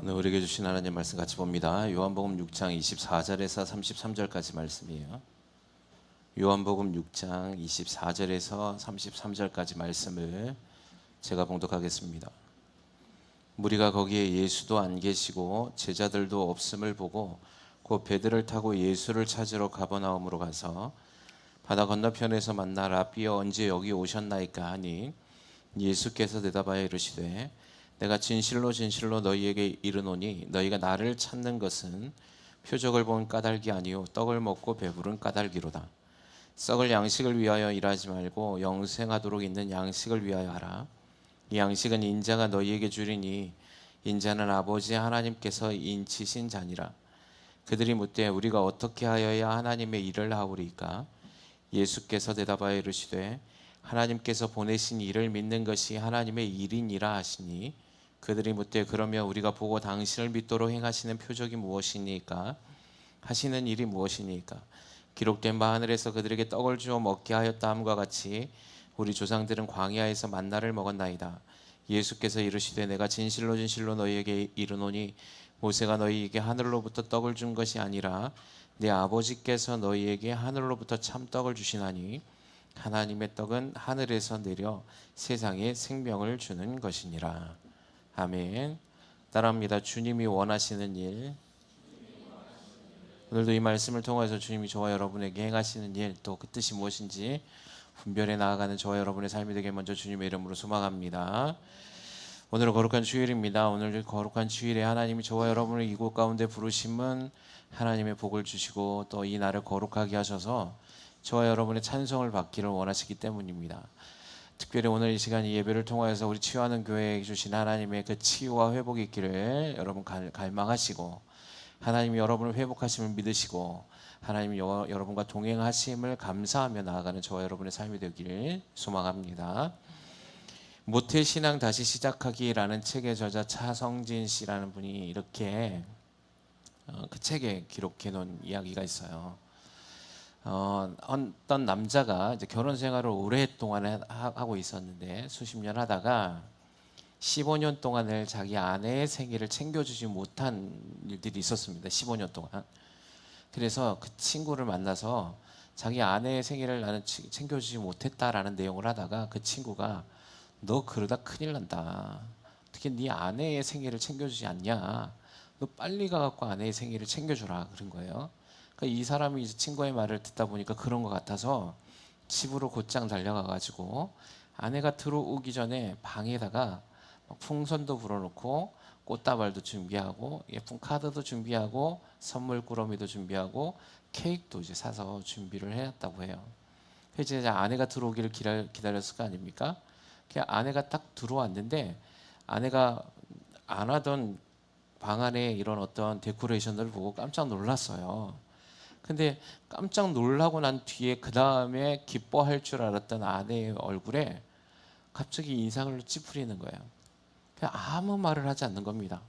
오늘 우리에게 주신 하나님 말씀 같이 봅니다. 요한복음 6장 24절에서 33절까지 말씀이에요. 요한복음 6장 24절에서 33절까지 말씀을 제가 봉독하겠습니다. 무리가 거기에 예수도 안 계시고 제자들도 없음을 보고 곧 배들을 타고 예수를 찾으러 가버나움으로 가서 바다 건너편에서 만나 라삐여 언제 여기 오셨나이까 하니 예수께서 대답하여 이르시되 내가 진실로 진실로 너희에게 이르노니 너희가 나를 찾는 것은 표적을 본 까닭이 아니요 떡을 먹고 배부른 까닭이로다. 썩을 양식을 위하여 일하지 말고 영생하도록 있는 양식을 위하여 하라. 이 양식은 인자가 너희에게 주리니 인자는 아버지 하나님께서 인치신 자니라. 그들이 묻되 우리가 어떻게 하여야 하나님의 일을 하오리까? 예수께서 대답하여 이르시되 하나님께서 보내신 이를 믿는 것이 하나님의 일이니라 하시니 그들이 묻되 그러면 우리가 보고 당신을 믿도록 행하시는 표적이 무엇이니까? 하시는 일이 무엇이니까? 기록된 바 하늘에서 그들에게 떡을 주어 먹게 하였다 함과 같이 우리 조상들은 광야에서 만나를 먹었나이다. 예수께서 이르시되 내가 진실로 진실로 너희에게 이르노니 모세가 너희에게 하늘로부터 떡을 준 것이 아니라 내 아버지께서 너희에게 하늘로부터 참떡을 주시나니 하나님의 떡은 하늘에서 내려 세상에 생명을 주는 것이니라. 아멘. 따라합니다. 주님이 원하시는 일. 오늘도 이 말씀을 통해서 주님이 저와 여러분에게 행하시는 일, 또 그 뜻이 무엇인지 분별해 나아가는 저와 여러분의 삶이 되게 먼저 주님의 이름으로 소망합니다. 오늘은 거룩한 주일입니다. 오늘 거룩한 주일에 하나님이 저와 여러분을 이곳 가운데 부르심은 하나님의 복을 주시고 또 이 날을 거룩하게 하셔서 저와 여러분의 찬송을 받기를 원하시기 때문입니다. 특별히 오늘 이 시간 이 예배를 통하여서 우리 치유하는 교회에 주신 하나님의 그 치유와 회복이 있기를 여러분 갈망하시고 하나님이 여러분을 회복하심을 믿으시고 하나님이 여러분과 동행하심을 감사하며 나아가는 저와 여러분의 삶이 되길 소망합니다. 모태신앙 다시 시작하기라는 책의 저자 차성진 씨라는 분이 이렇게 그 책에 기록해 놓은 이야기가 있어요. 어떤 남자가 이제 결혼 생활을 오랫동안 하고 있었는데 수십 년 하다가 15년 동안을 자기 아내의 생일을 챙겨주지 못한 일들이 있었습니다. 15년 동안. 그래서 그 친구를 만나서 자기 아내의 생일을 나는 챙겨주지 못했다라는 내용을 하다가 그 친구가 너 그러다 큰일 난다. 어떻게 네 아내의 생일을 챙겨주지 않냐. 너 빨리 가갖고 아내의 생일을 챙겨주라 그런 거예요. 그러니까 이 사람이 이제 친구의 말을 듣다 보니까 그런 것 같아서 집으로 곧장 달려가가지고 아내가 들어오기 전에 방에다가 풍선도 불어놓고 꽃다발도 준비하고 예쁜 카드도 준비하고 선물 꾸러미도 준비하고 케이크도 이제 사서 준비를 해놨다고 해요. 그래서 이제 아내가 들어오기를 기다렸을 거 아닙니까? 그냥 아내가 딱 들어왔는데 아내가 안 하던 방 안에 이런 어떤 데코레이션을 보고 깜짝 놀랐어요. 근데 깜짝 놀라고 난 뒤에 그 다음에 기뻐할 줄 알았던 아내의 얼굴에 갑자기 인상을 찌푸리는 거예요. 그냥 아무 말을 하지 않는 겁니다.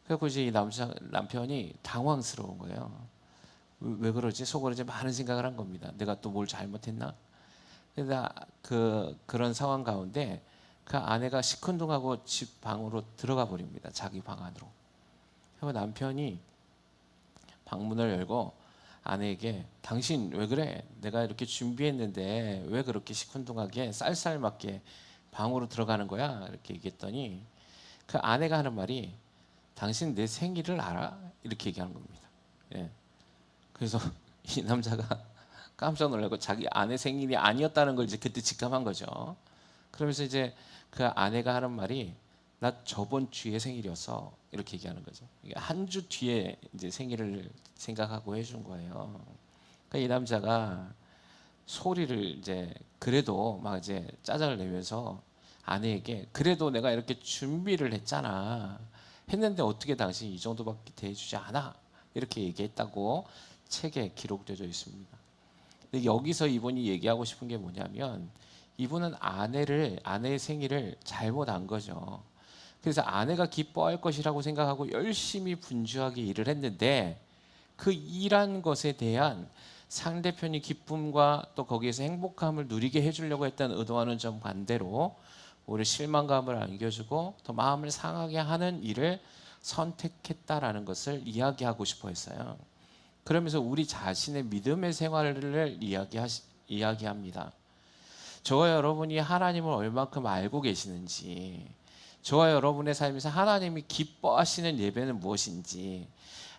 그래서 이제 이 남편이 당황스러운 거예요. 왜 그러지? 속으로 이제 많은 생각을 한 겁니다. 내가 또 뭘 잘못했나? 그래서 그런 상황 가운데 그 아내가 시큰둥하고 집 방으로 들어가 버립니다. 자기 방 안으로. 그리고 남편이 방문을 열고 아내에게 당신 왜 그래? 내가 이렇게 준비했는데 왜 그렇게 시큰둥하게 쌀쌀맞게 방으로 들어가는 거야? 이렇게 얘기했더니 그 아내가 하는 말이 당신 내 생일을 알아? 이렇게 얘기하는 겁니다. 예. 그래서 이 남자가 깜짝 놀라고 자기 아내 생일이 아니었다는 걸 이제 그때 직감한 거죠. 그러면서 이제 그 아내가 하는 말이 나 저번 주에 생일이었어 이렇게 얘기하는 거죠. 한 주 뒤에 이제 생일을 생각하고 해준 거예요. 그러니까 이 남자가 소리를 이제 그래도 막 이제 짜증을 내면서 아내에게 그래도 내가 이렇게 준비를 했잖아. 했는데 어떻게 당신이 이 정도밖에 대해주지 않아? 이렇게 얘기했다고 책에 기록되어 있습니다. 근데 여기서 이분이 얘기하고 싶은 게 뭐냐면 이분은 아내의 생일을 잘못 안 거죠. 그래서 아내가 기뻐할 것이라고 생각하고 열심히 분주하게 일을 했는데 그 일한 것에 대한 상대편이 기쁨과 또 거기에서 행복함을 누리게 해주려고 했던 의도와는 좀 반대로 오히려 실망감을 안겨주고 더 마음을 상하게 하는 일을 선택했다라는 것을 이야기하고 싶어 했어요. 그러면서 우리 자신의 믿음의 생활을 이야기합니다. 저와 여러분이 하나님을 얼마큼 알고 계시는지, 저와 여러분의 삶에서 하나님이 기뻐하시는 예배는 무엇인지,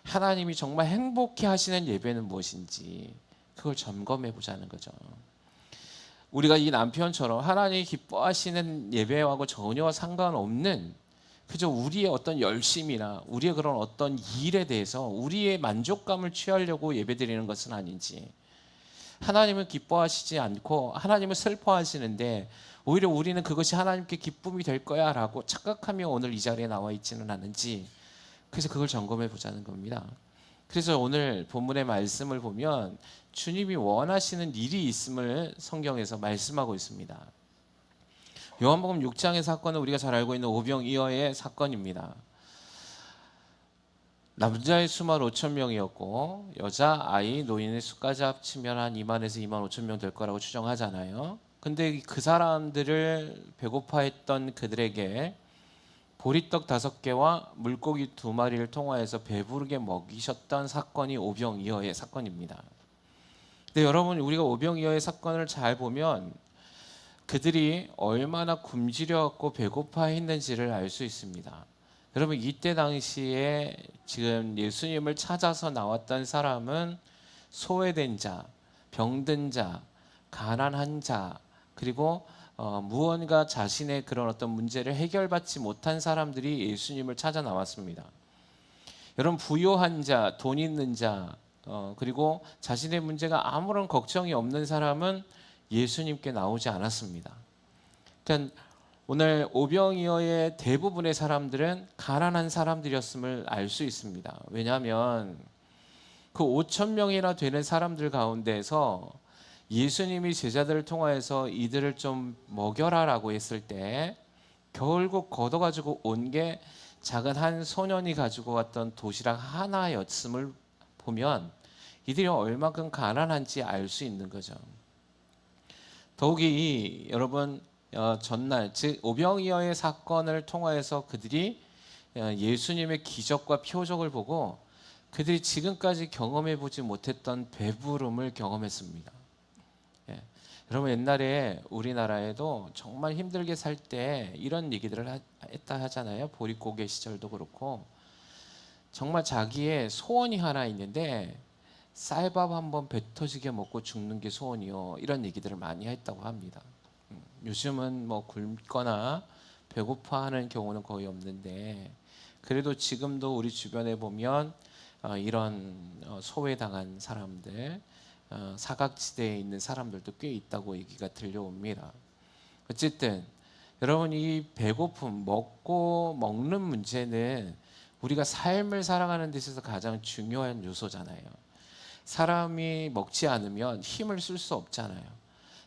하나님이 정말 행복해 하시는 예배는 무엇인지 그걸 점검해 보자는 거죠. 우리가 이 남편처럼 하나님이 기뻐하시는 예배하고 전혀 상관없는 그저 우리의 어떤 열심이나 우리의 그런 어떤 일에 대해서 우리의 만족감을 취하려고 예배드리는 것은 아닌지, 하나님은 기뻐하시지 않고 하나님은 슬퍼하시는데 오히려 우리는 그것이 하나님께 기쁨이 될 거야 라고 착각하며 오늘 이 자리에 나와 있지는 않은지, 그래서 그걸 점검해 보자는 겁니다. 그래서 오늘 본문의 말씀을 보면 주님이 원하시는 일이 있음을 성경에서 말씀하고 있습니다. 요한복음 6장의 사건은 우리가 잘 알고 있는 오병이어의 사건입니다. 남자의 수만 5천 명이었고 여자, 아이, 노인의 수까지 합치면 한 2만에서 2만 5천 명 될 거라고 추정하잖아요. 근데 그 사람들을 배고파했던 그들에게 보리떡 5개와 물고기 2마리를 통하여서 배부르게 먹이셨던 사건이 오병이어의 사건입니다. 근데 여러분, 우리가 오병이어의 사건을 잘 보면 그들이 얼마나 굶주려갖고 배고파했는지를 알 수 있습니다. 여러분, 이때 당시에 지금 예수님을 찾아서 나왔던 사람은 소외된 자, 병든 자, 가난한 자, 그리고 무언가 자신의 그런 어떤 문제를 해결받지 못한 사람들이 예수님을 찾아 나왔습니다. 여러분, 부유한 자, 돈 있는 자, 그리고 자신의 문제가 아무런 걱정이 없는 사람은 예수님께 나오지 않았습니다. 그러니까 오늘 오병이어의 대부분의 사람들은 가난한 사람들이었음을 알 수 있습니다. 왜냐하면 그 5천 명이나 되는 사람들 가운데서 예수님이 제자들을 통하여서 이들을 좀 먹여라라고 했을 때 결국 걷어가지고 온 게 작은 한 소년이 가지고 왔던 도시락 하나였음을 보면 이들이 얼마큼 가난한지 알 수 있는 거죠. 더욱이 여러분, 전날 즉 오병이어의 사건을 통하여서 그들이 예수님의 기적과 표적을 보고 그들이 지금까지 경험해 보지 못했던 배부름을 경험했습니다. 예. 여러분, 옛날에 우리나라에도 정말 힘들게 살 때 이런 얘기들을 했다 하잖아요. 보릿고개 시절도 그렇고 정말 자기의 소원이 하나 있는데 쌀밥 한번 배 터지게 먹고 죽는 게 소원이요, 이런 얘기들을 많이 했다고 합니다. 요즘은 뭐 굶거나 배고파하는 경우는 거의 없는데 그래도 지금도 우리 주변에 보면 이런 소외당한 사람들, 사각지대에 있는 사람들도 꽤 있다고 얘기가 들려옵니다. 어쨌든 여러분, 이 배고픔, 먹는 문제는 우리가 삶을 살아가는 데 있어서 가장 중요한 요소잖아요. 사람이 먹지 않으면 힘을 쓸 수 없잖아요.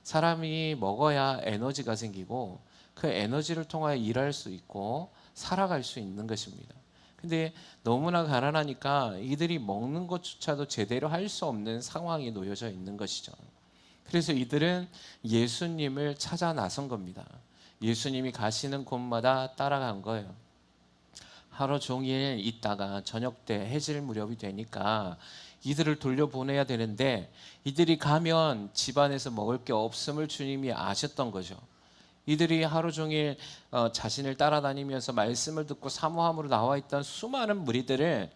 사람이 먹어야 에너지가 생기고 그 에너지를 통하여 일할 수 있고 살아갈 수 있는 것입니다. 근데 너무나 가난하니까 이들이 먹는 것조차도 제대로 할 수 없는 상황에 놓여져 있는 것이죠. 그래서 이들은 예수님을 찾아 나선 겁니다. 예수님이 가시는 곳마다 따라간 거예요. 하루 종일 있다가 저녁 때 해질 무렵이 되니까 이들을 돌려보내야 되는데 이들이 가면 집안에서 먹을 게 없음을 주님이 아셨던 거죠. 이들이 하루 종일 자신을 따라다니면서 말씀을 듣고 사모함으로 나와 있던 수많은 무리들을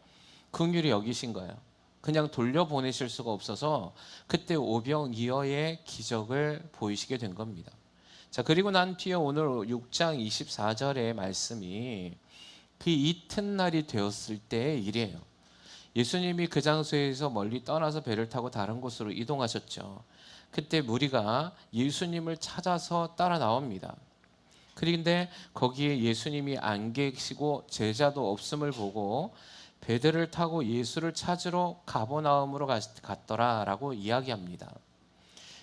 긍휼히 여기신 거예요. 그냥 돌려보내실 수가 없어서 그때 오병이어의 기적을 보이시게 된 겁니다. 자, 그리고 난 뒤에 오늘 6장 24절의 말씀이 그 이튿날이 되었을 때의 일이에요. 예수님이 그 장소에서 멀리 떠나서 배를 타고 다른 곳으로 이동하셨죠. 그때 무리가 예수님을 찾아서 따라 나옵니다. 그런데 거기에 예수님이 안 계시고 제자도 없음을 보고 배들을 타고 예수를 찾으러 가버나움으로 갔더라라고 이야기합니다.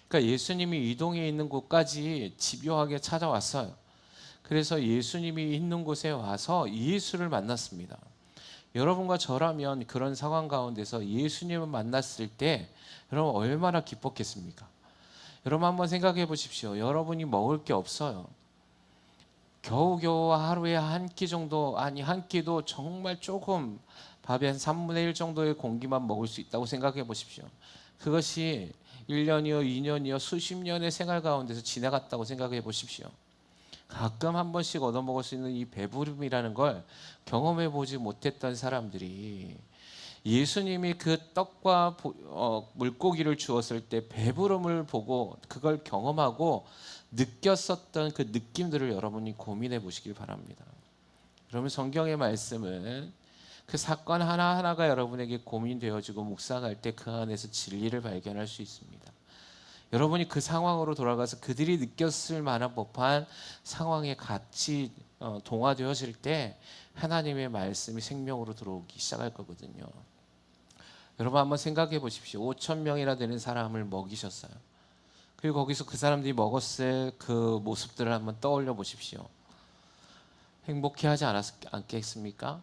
그러니까 예수님이 이동해 있는 곳까지 집요하게 찾아왔어요. 그래서 예수님이 있는 곳에 와서 예수를 만났습니다. 여러분과 저라면 그런 상황 가운데서 예수님을 만났을 때 여러분 얼마나 기뻤겠습니까? 여러분 한번 생각해 보십시오. 여러분이 먹을 게 없어요. 겨우겨우 하루에 한 끼 정도, 아니 한 끼도 정말 조금, 밥의 한 3분의 1 정도의 공기만 먹을 수 있다고 생각해 보십시오. 그것이 1년이요 2년이요 수십 년의 생활 가운데서 지나갔다고 생각해 보십시오. 가끔 한 번씩 얻어먹을 수 있는 이 배부름이라는 걸 경험해 보지 못했던 사람들이 예수님이 그 떡과 물고기를 주었을 때 배부름을 보고 그걸 경험하고 느꼈었던 그 느낌들을 여러분이 고민해 보시길 바랍니다. 그러면 성경의 말씀은 그 사건 하나하나가 여러분에게 고민되어지고 묵상할 때 그 안에서 진리를 발견할 수 있습니다. 여러분이 그 상황으로 돌아가서 그들이 느꼈을 만한 법한 상황에 같이 동화되어질 때 하나님의 말씀이 생명으로 들어오기 시작할 거거든요. 여러분 한번 생각해 보십시오. 5천 명이나 되는 사람을 먹이셨어요. 그리고 거기서 그 사람들이 먹었을 그 모습들을 한번 떠올려 보십시오. 행복해하지 않겠습니까?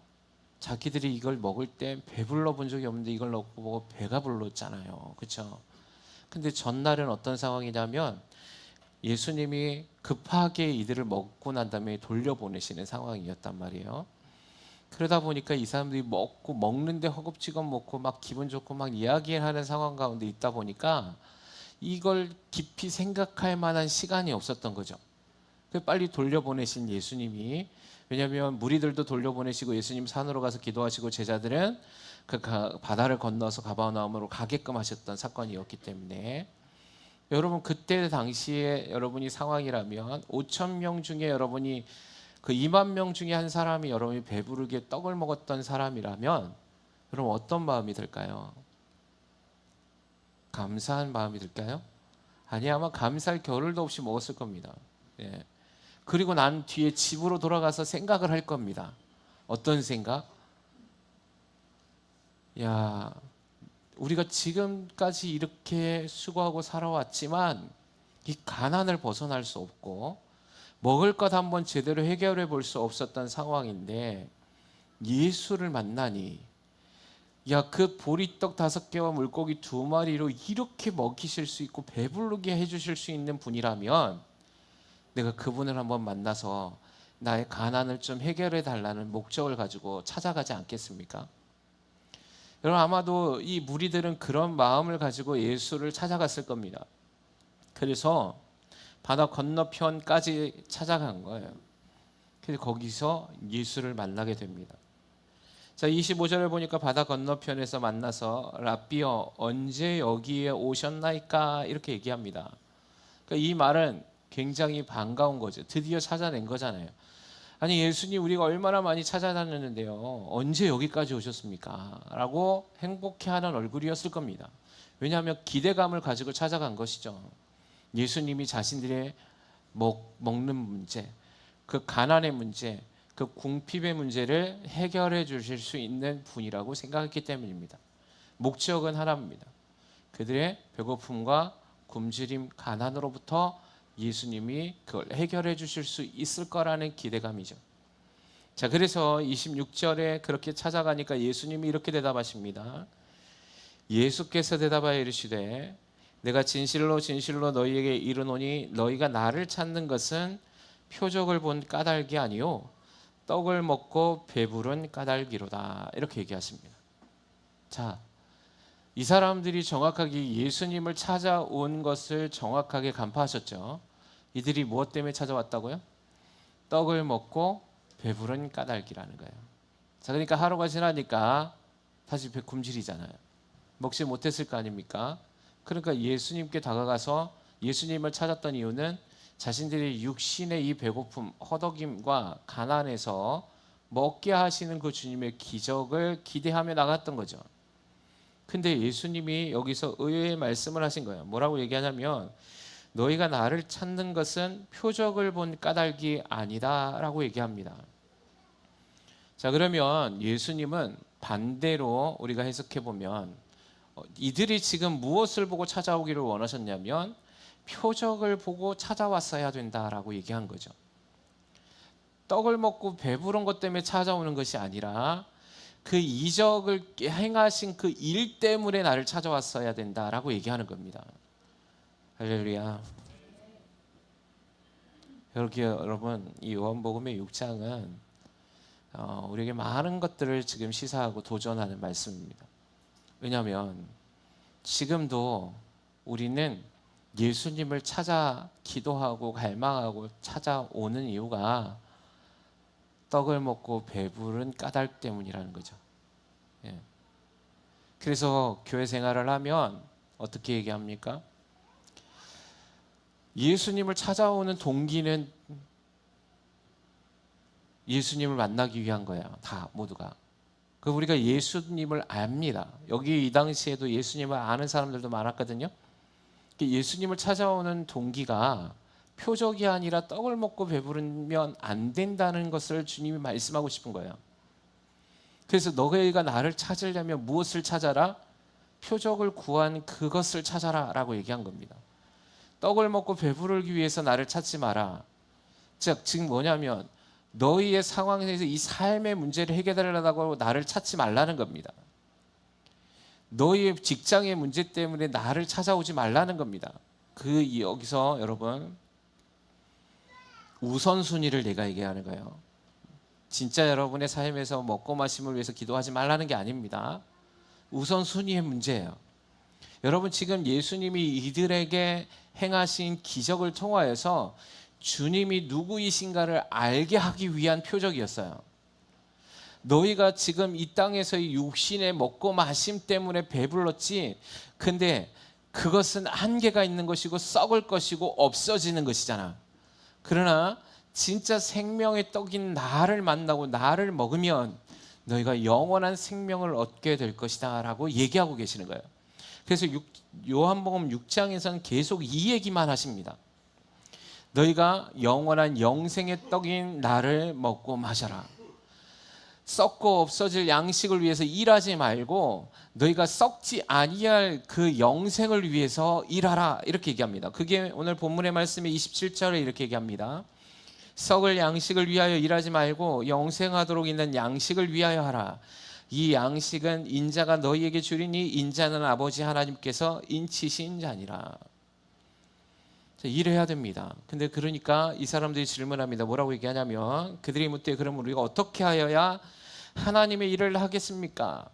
자기들이 이걸 먹을 때 배불러 본 적이 없는데 이걸 먹고 보고 배가 불렀잖아요. 그렇죠? 근데 전날은 어떤 상황이냐면 예수님이 급하게 이들을 먹고 난 다음에 돌려보내시는 상황이었단 말이에요. 그러다 보니까 이 사람들이 먹는데 허겁지겁 먹고 막 기분 좋고 막 이야기하는 상황 가운데 있다 보니까 이걸 깊이 생각할 만한 시간이 없었던 거죠. 빨리 돌려보내신 예수님이, 왜냐하면 무리들도 돌려보내시고 예수님 산으로 가서 기도하시고 제자들은 그 바다를 건너서 가버나움으로 가게끔 하셨던 사건이었기 때문에, 여러분 그때 당시에 여러분이 상황이라면 5천 명 중에 여러분이 그 2만 명 중에 한 사람이 여러분이 배부르게 떡을 먹었던 사람이라면 여러분 어떤 마음이 들까요? 감사한 마음이 들까요? 아니, 아마 감사할 겨를도 없이 먹었을 겁니다. 예. 그리고 난 뒤에 집으로 돌아가서 생각을 할 겁니다. 어떤 생각? 야, 우리가 지금까지 이렇게 수고하고 살아왔지만 이 가난을 벗어날 수 없고 먹을 것 한번 제대로 해결해 볼 수 없었던 상황인데 예수를 만나니, 야, 그 보리떡 5개와 물고기 2마리로 이렇게 먹이실 수 있고 배부르게 해주실 수 있는 분이라면 내가 그분을 한번 만나서 나의 가난을 좀 해결해 달라는 목적을 가지고 찾아가지 않겠습니까? 여러분 아마도 이 무리들은 그런 마음을 가지고 예수를 찾아갔을 겁니다. 그래서 바다 건너편까지 찾아간 거예요. 그래서 거기서 예수를 만나게 됩니다. 자, 25절을 보니까 바다 건너편에서 만나서 랍비여 언제 여기에 오셨나이까 이렇게 얘기합니다. 그러니까 이 말은 굉장히 반가운 거죠. 드디어 찾아낸 거잖아요. 아니 예수님 우리가 얼마나 많이 찾아다녔는데요. 언제 여기까지 오셨습니까? 라고 행복해하는 얼굴이었을 겁니다. 왜냐하면 기대감을 가지고 찾아간 것이죠. 예수님이 자신들의 먹는 문제, 그 가난의 문제, 그 궁핍의 문제를 해결해 주실 수 있는 분이라고 생각했기 때문입니다. 목적은 하나입니다. 그들의 배고픔과 굶주림, 가난으로부터 예수님이 그걸 해결해 주실 수 있을 거라는 기대감이죠. 자, 그래서 26절에 그렇게 찾아가니까 예수님이 이렇게 대답하십니다. 예수께서 대답하여 이르시되 내가 진실로 진실로 너희에게 이르노니 너희가 나를 찾는 것은 표적을 본 까닭이 아니요 떡을 먹고 배부른 까닭이로다. 이렇게 얘기하십니다. 자, 이 사람들이 정확하게 예수님을 찾아온 것을 정확하게 간파하셨죠. 이들이 무엇 때문에 찾아왔다고요? 떡을 먹고 배부른 까닭이라는 거예요. 자, 그러니까 하루가 지나니까 다시 굶주리잖아요. 먹지 못했을 거 아닙니까? 그러니까 예수님께 다가가서 예수님을 찾았던 이유는 자신들의 육신의 이 배고픔, 허덕임과 가난에서 먹게 하시는 그 주님의 기적을 기대하며 나갔던 거죠. 근데 예수님이 여기서 의외의 말씀을 하신 거예요. 뭐라고 얘기하냐면 너희가 나를 찾는 것은 표적을 본 까닭이 아니다 라고 얘기합니다. 자, 그러면 예수님은 반대로 우리가 해석해 보면 이들이 지금 무엇을 보고 찾아오기를 원하셨냐면 표적을 보고 찾아왔어야 된다라고 얘기한 거죠. 떡을 먹고 배부른 것 때문에 찾아오는 것이 아니라 그 이적을 행하신 그 일 때문에 나를 찾아왔어야 된다라고 얘기하는 겁니다. 할렐루야. 그렇게 여러분, 이 요한복음의 6장은 우리에게 많은 것들을 지금 시사하고 도전하는 말씀입니다. 왜냐하면 지금도 우리는 예수님을 찾아 기도하고 갈망하고 찾아오는 이유가 떡을 먹고 배부른 까닭 때문이라는 거죠. 예. 그래서 교회 생활을 하면 어떻게 얘기합니까? 예수님을 찾아오는 동기는 예수님을 만나기 위한 거야. 다 모두가. 그 우리가 예수님을 압니다. 여기 이 당시에도 예수님을 아는 사람들도 많았거든요. 예수님을 찾아오는 동기가 표적이 아니라 떡을 먹고 배부르면 안 된다는 것을 주님이 말씀하고 싶은 거예요. 그래서 너희가 나를 찾으려면 무엇을 찾아라? 표적을 구한 그것을 찾아라 라고 얘기한 겁니다. 떡을 먹고 배부르기 위해서 나를 찾지 마라. 즉 지금 뭐냐면 너희의 상황에서 이 삶의 문제를 해결하려고 나를 찾지 말라는 겁니다. 너희의 직장의 문제 때문에 나를 찾아오지 말라는 겁니다. 여기서 여러분 우선순위를 내가 얘기하는 거예요. 진짜 여러분의 삶에서 먹고 마심을 위해서 기도하지 말라는 게 아닙니다. 우선순위의 문제예요. 여러분 지금 예수님이 이들에게 행하신 기적을 통하여서 주님이 누구이신가를 알게 하기 위한 표적이었어요. 너희가 지금 이 땅에서의 육신의 먹고 마심 때문에 배불렀지, 근데 그것은 한계가 있는 것이고 썩을 것이고 없어지는 것이잖아. 그러나 진짜 생명의 떡인 나를 만나고 나를 먹으면 너희가 영원한 생명을 얻게 될 것이다 라고 얘기하고 계시는 거예요. 그래서 요한복음 6장에서는 계속 이 얘기만 하십니다. 너희가 영원한 영생의 떡인 나를 먹고 마셔라. 썩고 없어질 양식을 위해서 일하지 말고 너희가 썩지 아니할 그 영생을 위해서 일하라 이렇게 얘기합니다. 그게 오늘 본문의 말씀의 27절에 이렇게 얘기합니다. 썩을 양식을 위하여 일하지 말고 영생하도록 있는 양식을 위하여 하라. 이 양식은 인자가 너희에게 주리니 인자는 아버지 하나님께서 인치신 자니라. 일해야 됩니다. 근데 그러니까 이 사람들이 질문합니다. 뭐라고 얘기하냐면 그들이 묻되 그럼 우리가 어떻게 하여야 하나님의 일을 하겠습니까?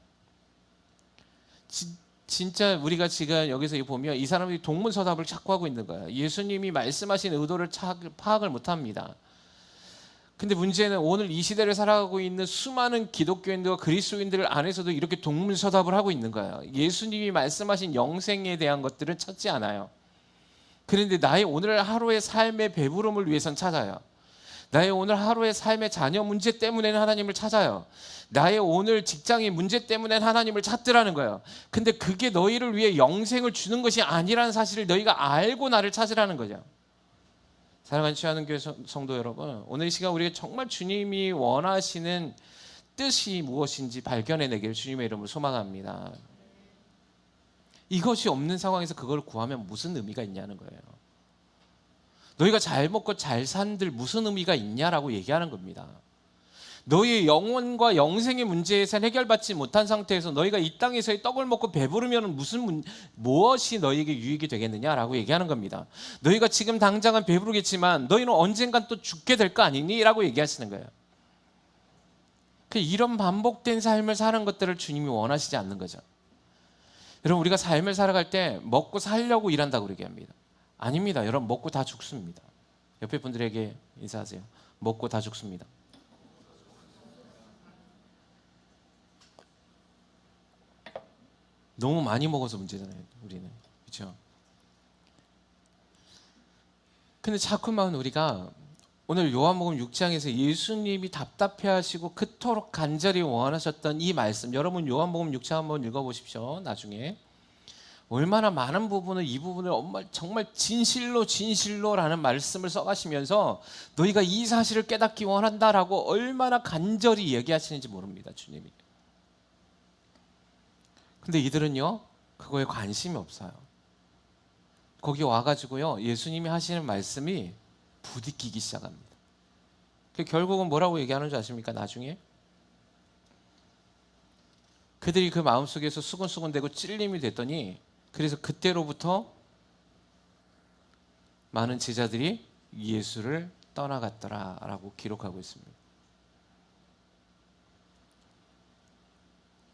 진짜 우리가 지금 여기서 보면 이 사람들이 동문서답을 찾고 하고 있는 거예요. 예수님이 말씀하신 의도를 파악을 못합니다. 근데 문제는 오늘 이 시대를 살아가고 있는 수많은 기독교인들과 그리스도인들 안에서도 이렇게 동문서답을 하고 있는 거예요. 예수님이 말씀하신 영생에 대한 것들은 찾지 않아요. 그런데 나의 오늘 하루의 삶의 배부름을 위해선 찾아요. 나의 오늘 하루의 삶의 자녀 문제 때문에는 하나님을 찾아요. 나의 오늘 직장의 문제 때문에 하나님을 찾더라는 거예요. 근데 그게 너희를 위해 영생을 주는 것이 아니라는 사실을 너희가 알고 나를 찾으라는 거죠. 사랑하는 취하는 교회 성도 여러분, 오늘 이 시간 우리가 정말 주님이 원하시는 뜻이 무엇인지 발견해내기를 주님의 이름으로 소망합니다. 이것이 없는 상황에서 그걸 구하면 무슨 의미가 있냐는 거예요. 너희가 잘 먹고 잘 산들 무슨 의미가 있냐라고 얘기하는 겁니다. 너희의 영혼과 영생의 문제에서 해결받지 못한 상태에서 너희가 이 땅에서의 떡을 먹고 배부르면 무엇이 너희에게 유익이 되겠느냐라고 얘기하는 겁니다. 너희가 지금 당장은 배부르겠지만 너희는 언젠간 또 죽게 될 거 아니니? 라고 얘기하시는 거예요. 이런 반복된 삶을 사는 것들을 주님이 원하시지 않는 거죠. 여러분 우리가 삶을 살아갈 때 먹고 살려고 일한다고 얘기합니다. 아닙니다. 여러분 먹고 다 죽습니다. 옆에 분들에게 인사하세요. 먹고 다 죽습니다. 너무 많이 먹어서 문제잖아요. 우리는. 그렇죠? 근데 자꾸만 우리가 오늘 요한복음 6장에서 예수님이 답답해하시고 그토록 간절히 원하셨던 이 말씀, 여러분 요한복음 6장 한번 읽어보십시오. 나중에 얼마나 많은 부분을 이 부분을 정말 진실로라는 말씀을 써가시면서 너희가 이 사실을 깨닫기 원한다라고 얼마나 간절히 얘기하시는지 모릅니다. 주님이. 근데 이들은요 그거에 관심이 없어요. 거기 와가지고요 예수님이 하시는 말씀이 부딪히기 시작합니다. 결국은 뭐라고 얘기하는 줄 아십니까? 나중에 그들이 그 마음속에서 수근수근대고 찔림이 됐더니 그래서 그때로부터 많은 제자들이 예수를 떠나갔더라라고 기록하고 있습니다.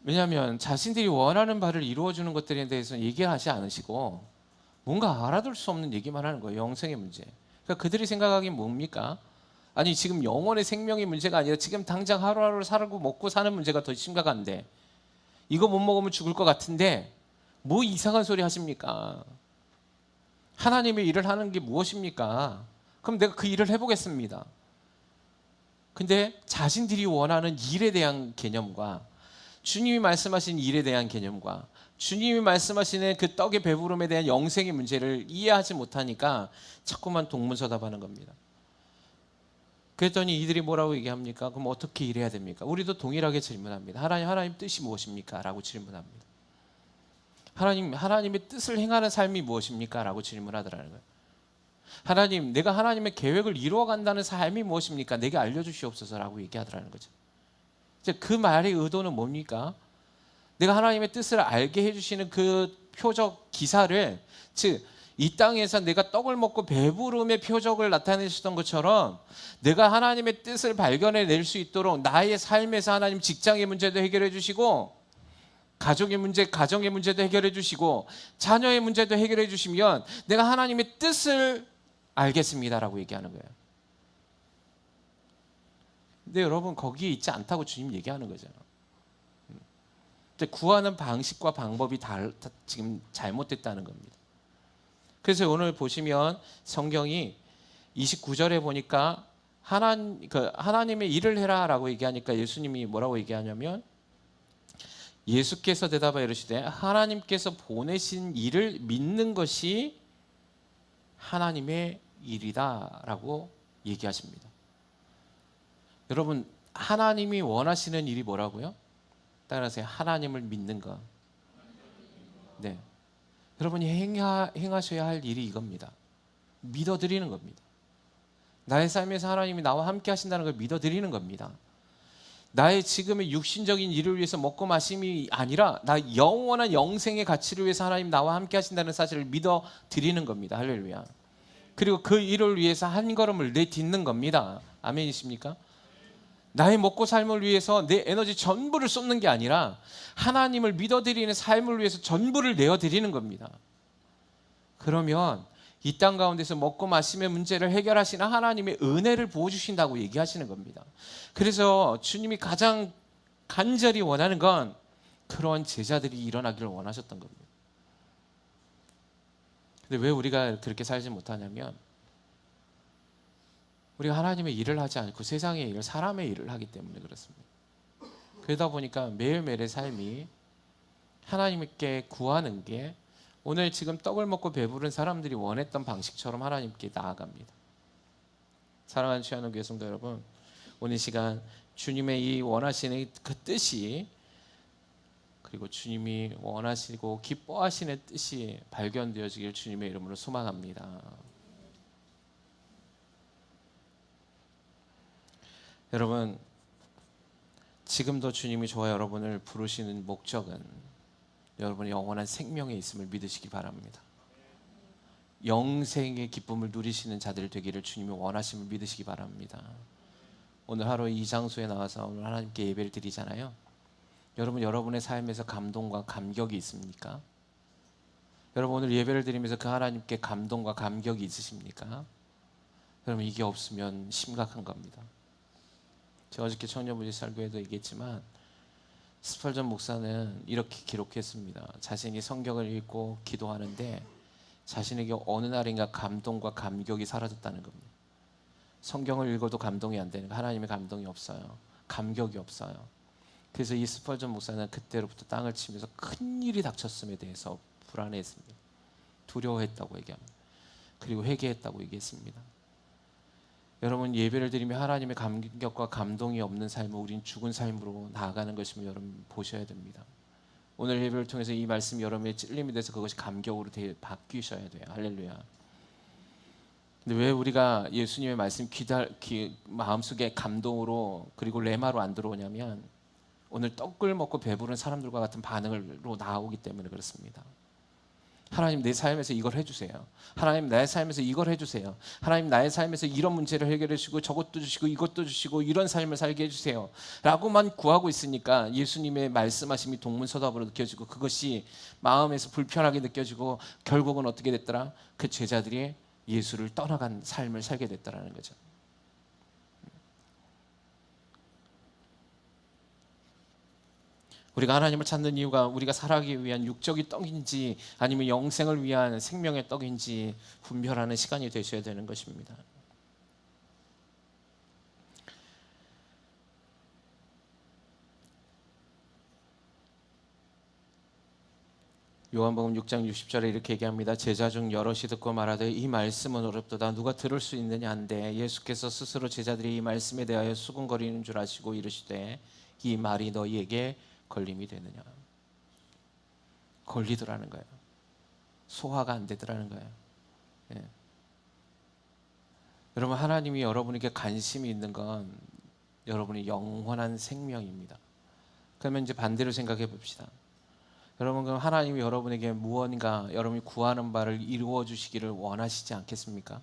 왜냐하면 자신들이 원하는 바를 이루어주는 것들에 대해서는 얘기하지 않으시고 뭔가 알아둘 수 없는 얘기만 하는 거예요. 영생의 문제. 그러니까 그들이 생각하기엔 뭡니까? 아니 지금 영혼의 생명의 문제가 아니라 지금 당장 하루하루 살고 먹고 사는 문제가 더 심각한데 이거 못 먹으면 죽을 것 같은데 뭐 이상한 소리 하십니까? 하나님의 일을 하는 게 무엇입니까? 그럼 내가 그 일을 해보겠습니다. 근데 자신들이 원하는 일에 대한 개념과 주님이 말씀하신 일에 대한 개념과 주님이 말씀하시는 그 떡의 배부름에 대한 영생의 문제를 이해하지 못하니까 자꾸만 동문서답하는 겁니다. 그랬더니 이들이 뭐라고 얘기합니까? 그럼 어떻게 일해야 됩니까? 우리도 동일하게 질문합니다. 하나님 뜻이 무엇입니까? 라고 질문합니다. 하나님의 뜻을 행하는 삶이 무엇입니까? 라고 질문하더라는 거예요. 하나님, 내가 하나님의 계획을 이루어간다는 삶이 무엇입니까? 내게 알려주시옵소서라고 얘기하더라는 거죠. 이제 그 말의 의도는 뭡니까? 내가 하나님의 뜻을 알게 해주시는 그 표적 기사를, 즉 이 땅에서 내가 떡을 먹고 배부름의 표적을 나타내셨던 것처럼 내가 하나님의 뜻을 발견해낼 수 있도록 나의 삶에서 하나님 직장의 문제도 해결해 주시고 가족의 문제, 가정의 문제도 해결해 주시고 자녀의 문제도 해결해 주시면 내가 하나님의 뜻을 알겠습니다라고 얘기하는 거예요. 근데 여러분 거기에 있지 않다고 주님 얘기하는 거잖아요. 구하는 방식과 방법이 지금 잘못됐다는 겁니다. 그래서 오늘 보시면 성경이 29절에 보니까 하나님의 일을 해라라고 얘기하니까 예수님이 뭐라고 얘기하냐면 예수께서 대답하여 이르시되 하나님께서 보내신 일을 믿는 것이 하나님의 일이다라고 얘기하십니다. 여러분 하나님이 원하시는 일이 뭐라고요? 따라서 하나님을 믿는 것. 네. 여러분이 행하셔야 할 일이 이겁니다. 믿어드리는 겁니다. 나의 삶에서 하나님이 나와 함께 하신다는 걸 믿어드리는 겁니다. 나의 지금의 육신적인 일을 위해서 먹고 마심이 아니라 나 영원한 영생의 가치를 위해서 하나님 나와 함께 하신다는 사실을 믿어드리는 겁니다. 할렐루야. 그리고 그 일을 위해서 한 걸음을 내딛는 겁니다. 아멘이십니까? 나의 먹고 삶을 위해서 내 에너지 전부를 쏟는 게 아니라 하나님을 믿어드리는 삶을 위해서 전부를 내어드리는 겁니다. 그러면 이 땅 가운데서 먹고 마심의 문제를 해결하시는 하나님의 은혜를 부어주신다고 얘기하시는 겁니다. 그래서 주님이 가장 간절히 원하는 건 그런 제자들이 일어나기를 원하셨던 겁니다. 근데 왜 우리가 그렇게 살지 못하냐면 우리가 하나님의 일을 하지 않고 세상의 일을, 사람의 일을 하기 때문에 그렇습니다. 그러다 보니까 매일매일의 삶이 하나님께 구하는 게 오늘 지금 떡을 먹고 배부른 사람들이 원했던 방식처럼 하나님께 나아갑니다. 사랑하는 주하는 교회 성도 여러분, 오늘 시간 주님의 이 원하시는 그 뜻이 그리고 주님이 원하시고 기뻐하시는 뜻이 발견되어지길 주님의 이름으로 소망합니다. 여러분 지금도 주님이 저와 여러분을 부르시는 목적은 여러분의 영원한 생명에 있음을 믿으시기 바랍니다. 영생의 기쁨을 누리시는 자들 되기를 주님이 원하심을 믿으시기 바랍니다. 오늘 하루 이 장소에 나와서 오늘 하나님께 예배를 드리잖아요. 여러분 여러분의 삶에서 감동과 감격이 있습니까? 여러분 오늘 예배를 드리면서 그 하나님께 감동과 감격이 있으십니까? 여러분 이게 없으면 심각한 겁니다. 제가 어저께 청년부지 설교에도 얘기했지만 스펄전 목사는 이렇게 기록했습니다. 자신이 성경을 읽고 기도하는데 자신에게 어느 날인가 감동과 감격이 사라졌다는 겁니다. 성경을 읽어도 감동이 안 되는, 하나님의 감동이 없어요. 감격이 없어요. 그래서 이 스펄전 목사는 그때로부터 땅을 치면서 큰 일이 닥쳤음에 대해서 불안해했습니다. 두려워했다고 얘기합니다. 그리고 회개했다고 얘기했습니다. 여러분 예배를 드리며 하나님의 감격과 감동이 없는 삶은 우린 죽은 삶으로 나아가는 것임을 여러분 보셔야 됩니다. 오늘 예배를 통해서 이 말씀이 여러분의 찔림이 돼서 그것이 감격으로 바뀌셔야 돼요. 할렐루야. 근데 왜 우리가 예수님의 말씀 마음속에 감동으로 그리고 레마로 안 들어오냐면 오늘 떡을 먹고 배부른 사람들과 같은 반응으로 나오기 때문에 그렇습니다. 하나님 내 삶에서 이걸 해주세요. 하나님 나의 삶에서 이걸 해주세요. 하나님 나의 삶에서 이런 문제를 해결해 주시고 저것도 주시고 이것도 주시고 이런 삶을 살게 해주세요 라고만 구하고 있으니까 예수님의 말씀하심이 동문서답으로 느껴지고 그것이 마음에서 불편하게 느껴지고 결국은 어떻게 됐더라? 그 제자들이 예수를 떠나간 삶을 살게 됐다라는 거죠. 우리가 하나님을 찾는 이유가 우리가 살아가기 위한 육적인 떡인지 아니면 영생을 위한 생명의 떡인지 분별하는 시간이 되셔야 되는 것입니다. 요한복음 6장 60절에 이렇게 얘기합니다. 제자 중 여럿이 듣고 말하되 이 말씀은 어렵도다 누가 들을 수 있느냐 한데 예수께서 스스로 제자들이 이 말씀에 대하여 수군거리는 줄 아시고 이르시되 이 말이 너희에게 걸림이 되느냐. 걸리더라는 거예요. 소화가 안 되더라는 거예요. 예. 여러분 하나님이 여러분에게 관심이 있는 건 여러분의 영원한 생명입니다. 그러면 이제 반대로 생각해 봅시다. 여러분 그럼 하나님이 여러분에게 무언가 여러분이 구하는 바를 이루어 주시기를 원하시지 않겠습니까?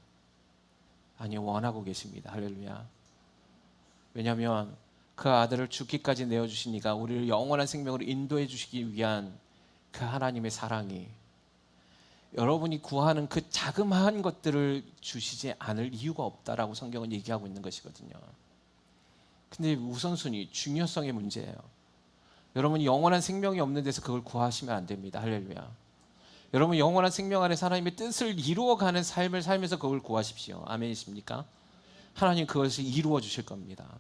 아니요, 원하고 계십니다. 할렐루야. 왜냐하면 그 아들을 죽기까지 내어주시니까 우리를 영원한 생명으로 인도해 주시기 위한 그 하나님의 사랑이 여러분이 구하는 그 자그마한 것들을 주시지 않을 이유가 없다라고 성경은 얘기하고 있는 것이거든요. 근데 우선순위, 중요성의 문제예요. 여러분이 영원한 생명이 없는 데서 그걸 구하시면 안 됩니다. 할렐루야. 여러분 영원한 생명 안에 하나님의 뜻을 이루어가는 삶을 살면서 그걸 구하십시오. 아멘이십니까? 하나님 그것을 이루어 주실 겁니다.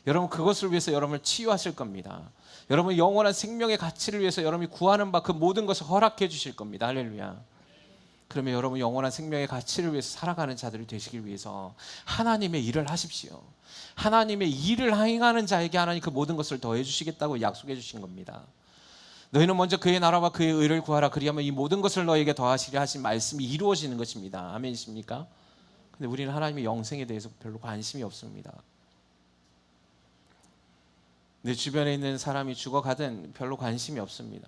여러분 그것을 위해서 여러분을 치유하실 겁니다. 여러분 영원한 생명의 가치를 위해서 여러분이 구하는 바 그 모든 것을 허락해 주실 겁니다. 할렐루야. 그러면 여러분 영원한 생명의 가치를 위해서 살아가는 자들이 되시길 위해서 하나님의 일을 하십시오. 하나님의 일을 행하는 자에게 하나님 그 모든 것을 더해 주시겠다고 약속해 주신 겁니다. 너희는 먼저 그의 나라와 그의 의를 구하라 그리하면 이 모든 것을 너에게 더하시리 하신 말씀이 이루어지는 것입니다. 아멘이십니까? 근데 우리는 하나님의 영생에 대해서 별로 관심이 없습니다. 내 주변에 있는 사람이 죽어가든 별로 관심이 없습니다.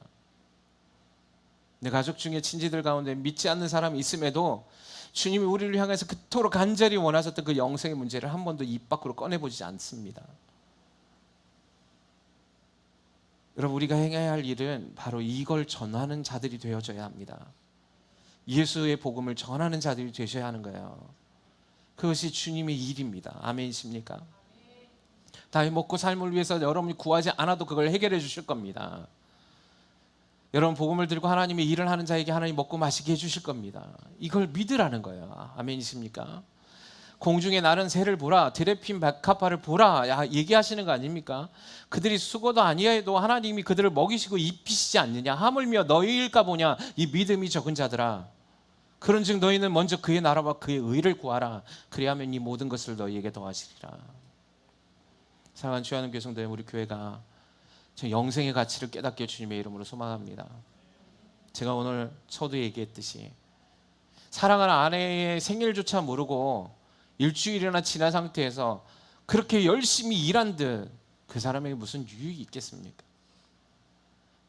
내 가족 중에 친지들 가운데 믿지 않는 사람이 있음에도 주님이 우리를 향해서 그토록 간절히 원하셨던 그 영생의 문제를 한 번도 입 밖으로 꺼내보지 않습니다. 여러분 우리가 행해야 할 일은 바로 이걸 전하는 자들이 되어져야 합니다. 예수의 복음을 전하는 자들이 되셔야 하는 거예요. 그것이 주님의 일입니다. 아멘이십니까? 다 먹고 삶을 위해서 여러분이 구하지 않아도 그걸 해결해 주실 겁니다. 여러분 복음을 들고 하나님의 일을 하는 자에게 하나님 먹고 마시게 해주실 겁니다. 이걸 믿으라는 거예요. 아멘이십니까? 공중에 나는 새를 보라 드레핀 백합화를 보라 얘기하시는 거 아닙니까? 그들이 수고도 아니해도 하나님이 그들을 먹이시고 입히시지 않느냐. 하물며 너희일까 보냐 이 믿음이 적은 자들아. 그런즉 너희는 먼저 그의 나라와 그의 의를 구하라. 그리하면 이 모든 것을 너희에게 더하시리라. 사랑하는 주하는 교성들 우리 교회가 저 영생의 가치를 깨닫게 주님의 이름으로 소망합니다. 제가 오늘 처도 얘기했듯이 사랑하는 아내의 생일조차 모르고 일주일이나 지난 상태에서 그렇게 열심히 일한 듯 그 사람에게 무슨 유익이 있겠습니까?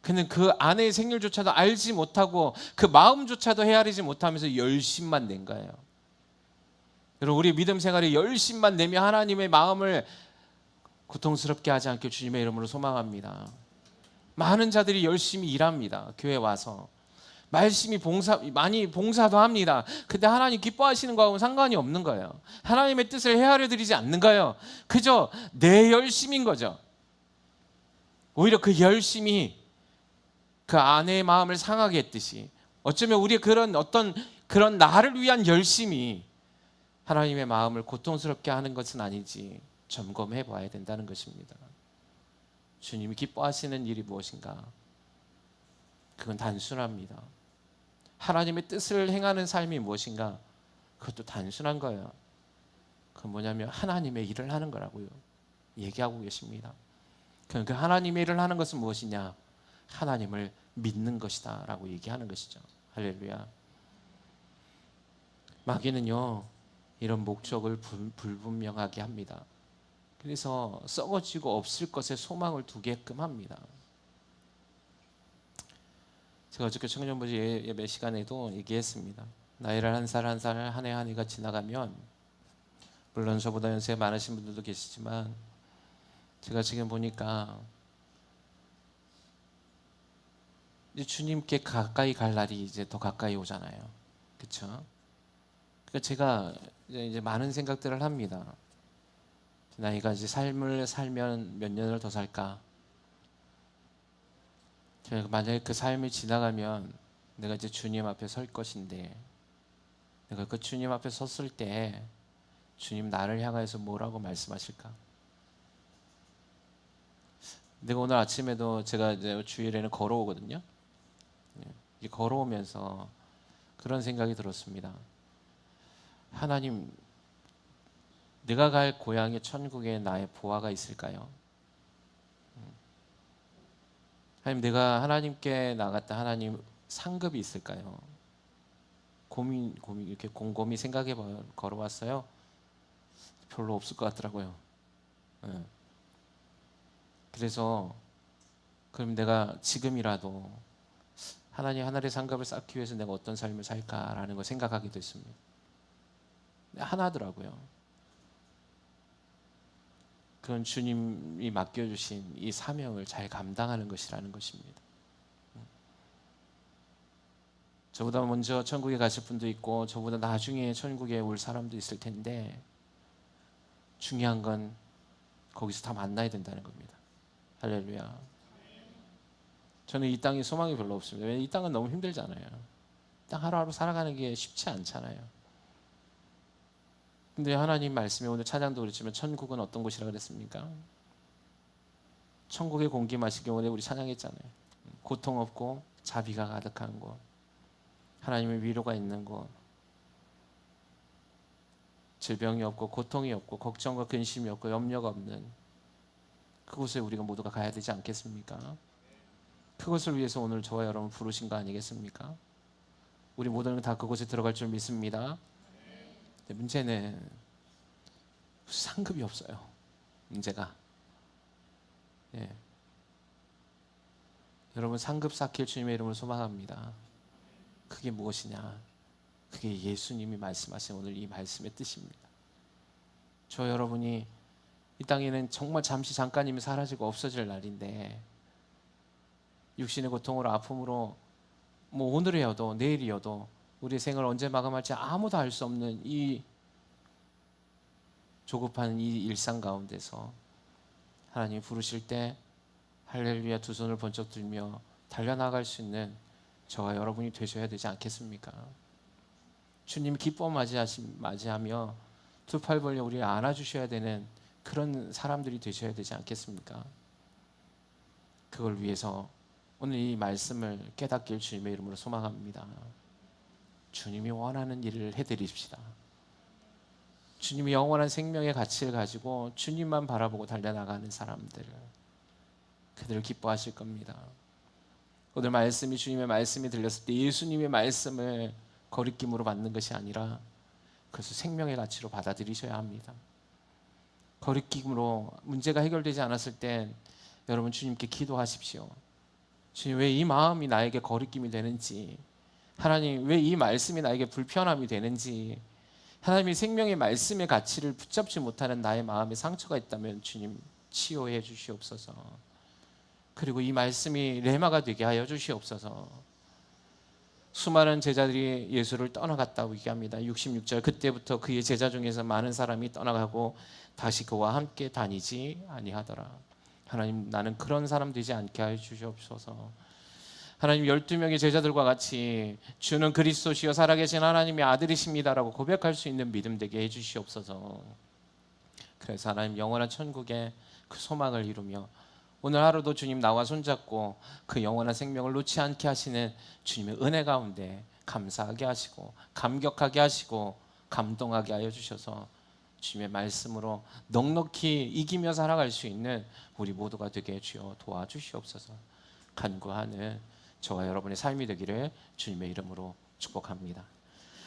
근데 그 아내의 생일조차도 알지 못하고 그 마음조차도 헤아리지 못하면서 열심만 낸 거예요. 여러분 우리 믿음 생활에 열심만 내며 하나님의 마음을 고통스럽게 하지 않게 주님의 이름으로 소망합니다. 많은 자들이 열심히 일합니다. 교회 와서 많이 봉사도 합니다. 근데 하나님 기뻐하시는 거하고는 상관이 없는 거예요. 하나님의 뜻을 헤아려 드리지 않는 거예요. 그저 내 열심인 거죠. 오히려 그 열심이 그 아내의 마음을 상하게 했듯이 어쩌면 우리의 그런 나를 위한 열심이 하나님의 마음을 고통스럽게 하는 것은 아닌지 점검해 봐야 된다는 것입니다. 주님이 기뻐하시는 일이 무엇인가? 그건 단순합니다. 하나님의 뜻을 행하는 삶이 무엇인가? 그것도 단순한 거예요. 그건 뭐냐면 하나님의 일을 하는 거라고요. 얘기하고 계십니다. 그 하나님의 일을 하는 것은 무엇이냐? 하나님을 믿는 것이다 라고 얘기하는 것이죠. 할렐루야. 마귀는요 이런 목적을 불분명하게 합니다. 그래서 썩어지고 없을 것에 소망을 두게끔 합니다. 제가 어저께 청년부지 예배 시간에도 얘기했습니다. 나이를 한 살 한 살 한 해 한 해가 지나가면, 물론 저보다 연세 많으신 분들도 계시지만 제가 지금 보니까 이제 주님께 가까이 갈 날이 이제 더 가까이 오잖아요. 그렇죠? 그러니까 제가 이제 많은 생각들을 합니다. 나이가 이제 삶을 살면 몇 년을 더 살까? 제가 만약에 그 삶이 지나가면 내가 이제 주님 앞에 설 것인데, 내가 그 주님 앞에 섰을 때 주님 나를 향해서 뭐라고 말씀하실까? 내가 오늘 아침에도 제가 이제 주일에는 걸어오거든요. 걸어오면서 그런 생각이 들었습니다. 하나님, 내가 갈 고향의 천국에 나의 보아가 있을까요? 하나님, 내가 하나님께 나갔다 하나님 상급이 있을까요? 고민 이렇게 곰곰이 생각해 걸어왔어요. 별로 없을 것 같더라고요. 네. 그래서 그럼 내가 지금이라도 하나님 하늘의 상급을 쌓기 위해서 내가 어떤 삶을 살까라는 걸 생각하게 됐습니다. 하나더라고요. 그건 주님이 맡겨주신 이 사명을 잘 감당하는 것이라는 것입니다. 저보다 먼저 천국에 가실 분도 있고 저보다 나중에 천국에 올 사람도 있을 텐데, 중요한 건 거기서 다 만나야 된다는 겁니다. 할렐루야. 저는 이 땅에 소망이 별로 없습니다. 왜냐하면 이 땅은 너무 힘들잖아요. 땅 하루하루 살아가는 게 쉽지 않잖아요. 근데 하나님 말씀에 오늘 찬양도 그랬지만 천국은 어떤 곳이라 그랬습니까? 천국의 공기 마시기 오늘 우리 찬양했잖아요. 고통 없고 자비가 가득한 곳, 하나님의 위로가 있는 곳, 질병이 없고 고통이 없고 걱정과 근심이 없고 염려가 없는 그곳에 우리가 모두가 가야 되지 않겠습니까? 그것을 위해서 오늘 저와 여러분 부르신 거 아니겠습니까? 우리 모두는 다 그곳에 들어갈 줄 믿습니다. 문제는 상급이 없어요. 문제가. 예. 여러분 상급 쌓길 주님의 이름을 소망합니다. 그게 무엇이냐? 그게 예수님이 말씀하신 오늘 이 말씀의 뜻입니다. 저 여러분이 이 땅에는 정말 잠시 잠깐이면 사라지고 없어질 날인데, 육신의 고통으로 아픔으로 뭐 오늘이어도 내일이어도 우리의 생을 언제 마감할지 아무도 알 수 없는 이 조급한 이 일상 가운데서 하나님 부르실 때 할렐루야 두 손을 번쩍 들며 달려나갈 수 있는 저와 여러분이 되셔야 되지 않겠습니까? 주님 기뻐 맞이하며 두 팔 벌려 우리를 안아주셔야 되는 그런 사람들이 되셔야 되지 않겠습니까? 그걸 위해서 오늘 이 말씀을 깨닫길 주님의 이름으로 소망합니다. 주님이 원하는 일을 해드립시다. 주님이 영원한 생명의 가치를 가지고 주님만 바라보고 달려나가는 사람들, 그들을 기뻐하실 겁니다. 오늘 말씀이 주님의 말씀이 들렸을 때 예수님의 말씀을 거리낌으로 받는 것이 아니라 그것을 생명의 가치로 받아들이셔야 합니다. 거리낌으로 문제가 해결되지 않았을 땐 여러분 주님께 기도하십시오. 주님, 왜 이 마음이 나에게 거리낌이 되는지, 하나님 왜 이 말씀이 나에게 불편함이 되는지, 하나님이 생명의 말씀의 가치를 붙잡지 못하는 나의 마음에 상처가 있다면 주님 치유해 주시옵소서. 그리고 이 말씀이 레마가 되게 하여 주시옵소서. 수많은 제자들이 예수를 떠나갔다고 얘기합니다. 66절, 그때부터 그의 제자 중에서 많은 사람이 떠나가고 다시 그와 함께 다니지 아니하더라. 하나님, 나는 그런 사람 되지 않게 하여 주시옵소서. 하나님, 12명의 제자들과 같이 주는 그리스도시요 살아계신 하나님의 아들이십니다라고 고백할 수 있는 믿음 되게 해 주시옵소서. 그래서 하나님 영원한 천국에 그 소망을 이루며 오늘 하루도 주님 나와 손잡고 그 영원한 생명을 놓지 않게 하시는 주님의 은혜 가운데 감사하게 하시고 감격하게 하시고 감동하게 하여 주셔서 주님의 말씀으로 넉넉히 이기며 살아갈 수 있는 우리 모두가 되게 주여 도와주시옵소서. 간구하는 저와 여러분의 삶이 되기를 주님의 이름으로 축복합니다.